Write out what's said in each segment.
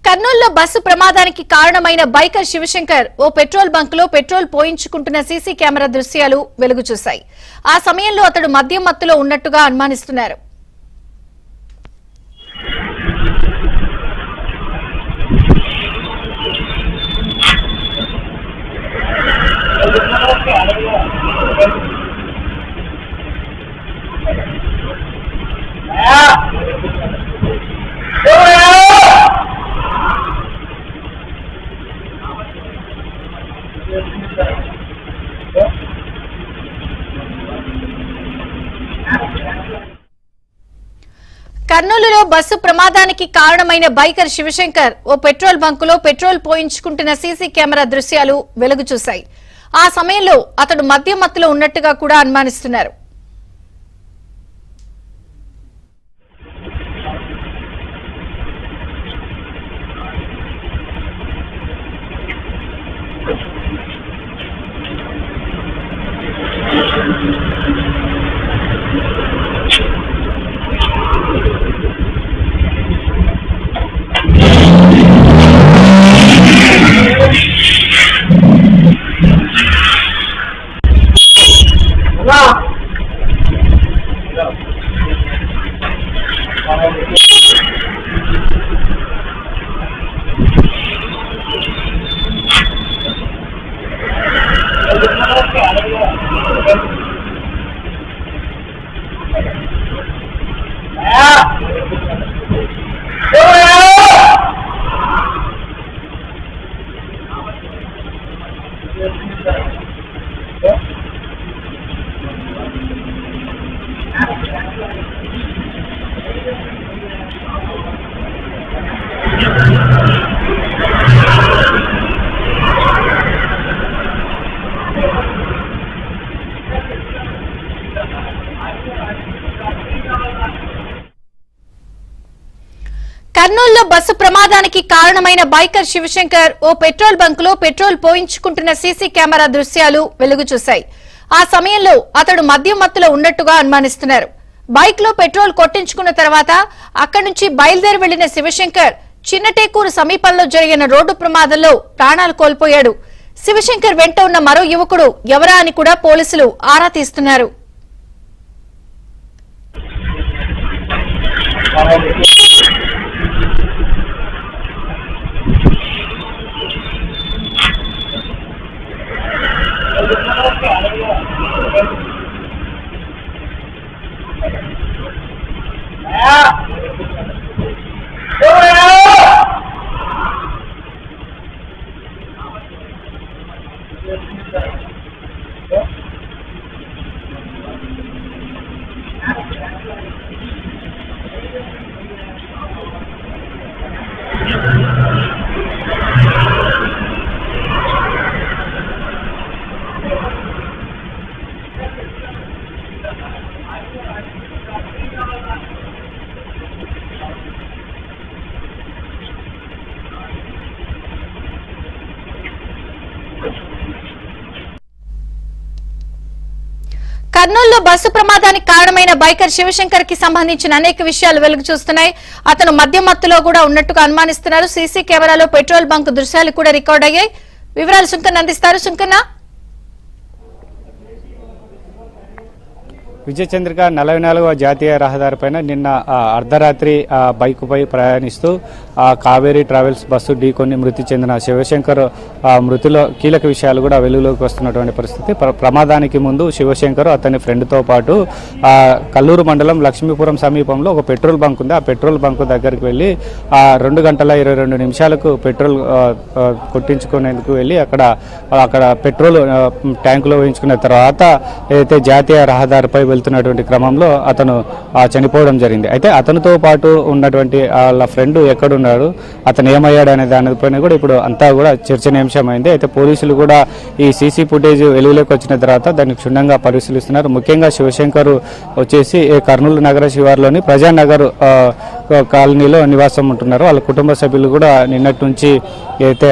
కర్నూలులో బస్సు ప్రమాదానికి కారణమైన బైకర్ శివశంకర్ ఓ పెట్రోల్ బంక్ లో పెట్రోల్ పోయించుకుంటున్న సీసీ కెమెరా దృశ్యాలు వెలుగు చూశాయి. ఆ సమయంలో అతడు మద్యం మత్తులో ఉన్నట్టుగా అనుమానిస్తున్నారు. కర్నూలులో బస్సు ప్రమాదానికి కారణమైన బైకర్ శివశంకర్ ఓ పెట్రోల్ బంకులో పెట్రోల్ పోయించుకుంటున్న సీసీ కెమెరా దృశ్యాలు వెలుగు చూశాయి. ఆ సమయంలో అతడు మద్యం మత్తులో ఉన్నట్టుగా కూడా అనుమానిస్తున్నారు. కర్నూలులో బస్సు ప్రమాదానికి కారణమైన బైకర్ శివశంకర్ ఓ పెట్రోల్ బంక్ లో పెట్రోల్ పోయించుకుంటున్న సీసీ కెమెరా దృశ్యాలు వెలుగు చూశాయి. ఆ సమయంలో అతడు మద్యం మత్తులో ఉన్నట్టుగా అనుమానిస్తున్నారు. బైక్ లో పెట్రోల్ కొట్టించుకున్న తర్వాత అక్కడి నుంచి బయలుదేరి వెళ్లిన శివశంకర్ చిన్నటేకూరు సమీపంలో జరిగిన రోడ్డు ప్రమాదంలో ప్రాణాలు కోల్పోయాడు. శివశంకర్ వెంట ఉన్న మరో యువకుడు ఎవరా అని కూడా పోలీసులు ఆరా తీస్తున్నారు. కర్నూలులో బస్సు ప్రమాదానికి కారణమైన బైకర్ శివశంకర్ కి సంబంధించిన అనేక విషయాలు వెలుగు చూస్తున్నాయి. అతను మద్యం మత్తులో కూడా ఉన్నట్టుగా అనుమానిస్తున్నారు. సీసీ కెమెరాలో పెట్రోల్ బంక్ దృశ్యాలు కూడా రికార్డ్ అయ్యాయి. వివరాలు సుంకన్న అందిస్తారు. సుంకన్న, విజయచంద్రిక 44వ జాతీయ రహదారిపైన నిన్న అర్ధరాత్రి బైకుపై ప్రయాణిస్తూ కావేరీ ట్రావెల్స్ బస్సు ఢీకొని మృతి చెందిన శివశంకర్ మృతిలో కీలక విషయాలు కూడా వెలుగులోకి వస్తున్నటువంటి పరిస్థితి. ప్రమాదానికి ముందు శివశంకర్ అతని ఫ్రెండ్తో పాటు కల్లూరు మండలం లక్ష్మీపురం సమీపంలో ఒక పెట్రోల్ బంక్ ఉంది. ఆ పెట్రోల్ బంక్ దగ్గరికి వెళ్ళి 2 గంటల 22 నిమిషాలకు పెట్రోల్ కొట్టించుకునేందుకు వెళ్ళి అక్కడ పెట్రోల్ ట్యాంకులో వేయించుకున్న తర్వాత ఏదైతే జాతీయ రహదారిపై వెళ్తున్నటువంటి క్రమంలో అతను చనిపోవడం జరిగింది. అయితే అతనితో పాటు ఉన్నటువంటి వాళ్ళ ఫ్రెండ్ ఎక్కడున్నాడు, అతను ఏమయ్యాడు అనే దానిపైన కూడా ఇప్పుడు అంతా కూడా చర్చనీయాంశమైంది. అయితే పోలీసులు కూడా ఈ సీసీ ఫుటేజ్ వెలుగులోకి వచ్చిన తర్వాత దాన్ని క్షుణ్ణంగా పరిశీలిస్తున్నారు. ముఖ్యంగా శివశంకర్ వచ్చేసి కర్నూలు నగర శివార్లోని ప్రజానగర్ కాలనీలో నివాసం ఉంటున్నారు. వాళ్ళ కుటుంబ సభ్యులు కూడా నిన్నటి నుంచి అయితే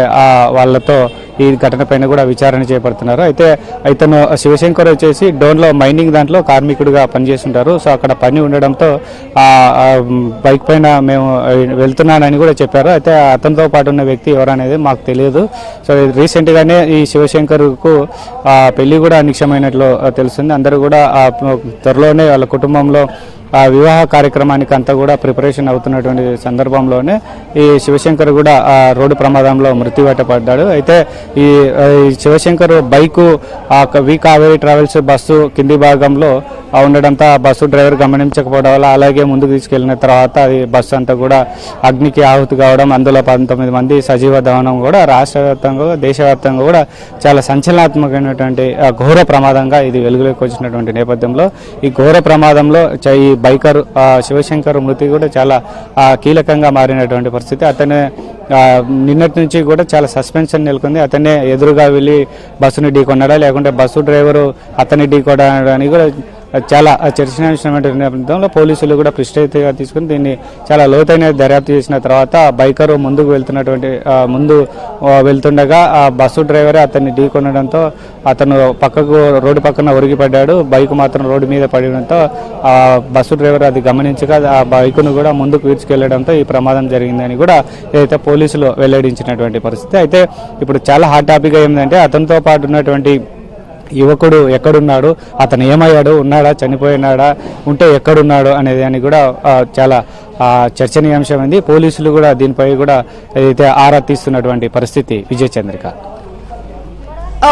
వాళ్ళతో ఈ ఘటన పైన కూడా విచారణ చేపడుతున్నారు. అయితే ఇతను శివశంకర్ వచ్చేసి డోన్లో మైనింగ్ దాంట్లో కార్మికుడిగా పనిచేస్తుంటారు. సో అక్కడ పని ఉండడంతో బైక్ పైన మేము వెళ్తున్నానని కూడా చెప్పారు. అయితే అతనితో పాటు ఉన్న వ్యక్తి ఎవరనేది మాకు తెలియదు. సో రీసెంట్గానే ఈ శివశంకర్కు పెళ్లి కూడా నిక్షమైనట్లు తెలుస్తుంది. అందరూ కూడా త్వరలోనే వాళ్ళ కుటుంబంలో వివాహ కార్యక్రమానికి అంతా కూడా ప్రిపరేషన్ అవుతున్నటువంటి సందర్భంలోనే ఈ శివశంకర్ కూడా రోడ్డు ప్రమాదంలో మృత్యువాట పడ్డాడు. అయితే ఈ శివశంకర్ బైకు వి కావేరీ ట్రావెల్స్ బస్సు కింది భాగంలో ఉండడంతో ఆ బస్సు డ్రైవర్ గమనించకపోవడం వల్ల అలాగే ముందుకు తీసుకెళ్లిన తర్వాత అది బస్సు అంతా కూడా అగ్నికి ఆహుతి కావడం, అందులో 19 మంది సజీవ దహనం కూడా రాష్ట్ర వ్యాప్తంగా దేశవ్యాప్తంగా కూడా చాలా సంచలనాత్మకమైనటువంటి ఘోర ప్రమాదంగా ఇది వెలుగులోకి వచ్చినటువంటి నేపథ్యంలో ఈ ఘోర ప్రమాదంలో ఈ బైకర్ శివశంకర్ మృతి కూడా చాలా కీలకంగా మారినటువంటి పరిస్థితి. అతనే నిన్నటి నుంచి కూడా చాలా సస్పెన్షన్ నెలకొంది. అతనే ఎదురుగా వెళ్ళి బస్సును ఢీకొన్నాడా లేకుంటే బస్సు డ్రైవరు అతన్ని ఢీకొనడానికి కూడా చాలా చర్చనీయాంశమైన నేపథ్యంలో పోలీసులు కూడా ప్రిస్టేజ్గా తీసుకుని దీన్ని చాలా లోతైన దర్యాప్తు చేసిన తర్వాత బైకరు ముందుకు ముందు వెళ్తుండగా ఆ బస్సు డ్రైవరే అతన్ని ఢీకొనడంతో అతను రోడ్డు పక్కన ఒరిగిపడ్డాడు. బైక్ మాత్రం రోడ్డు మీద పడడంతో ఆ బస్సు డ్రైవర్ అది గమనించగా ఆ బైకును కూడా ముందుకు వీడ్చుకెళ్లడంతో ఈ ప్రమాదం జరిగిందని కూడా ఏదైతే పోలీసులు వెల్లడించినటువంటి పరిస్థితి. అయితే ఇప్పుడు చాలా హాట్ టాపిక్ ఏంటంటే అతనితో పాటు ఉన్నటువంటి యువకుడు ఎక్కడున్నాడు, అతను ఏమయ్యాడు, ఉన్నాడా, చనిపోయినాడా, ఉంటే ఎక్కడున్నాడు అనేది అని కూడా చాలా చర్చనీయాంశమైంది. పోలీసులు కూడా దీనిపై కూడా ఏదైతే ఆరా తీస్తున్నటువంటి పరిస్థితి. విజయ చంద్రిక.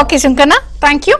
ఓకే శంకన్న, థ్యాంక్ యూ.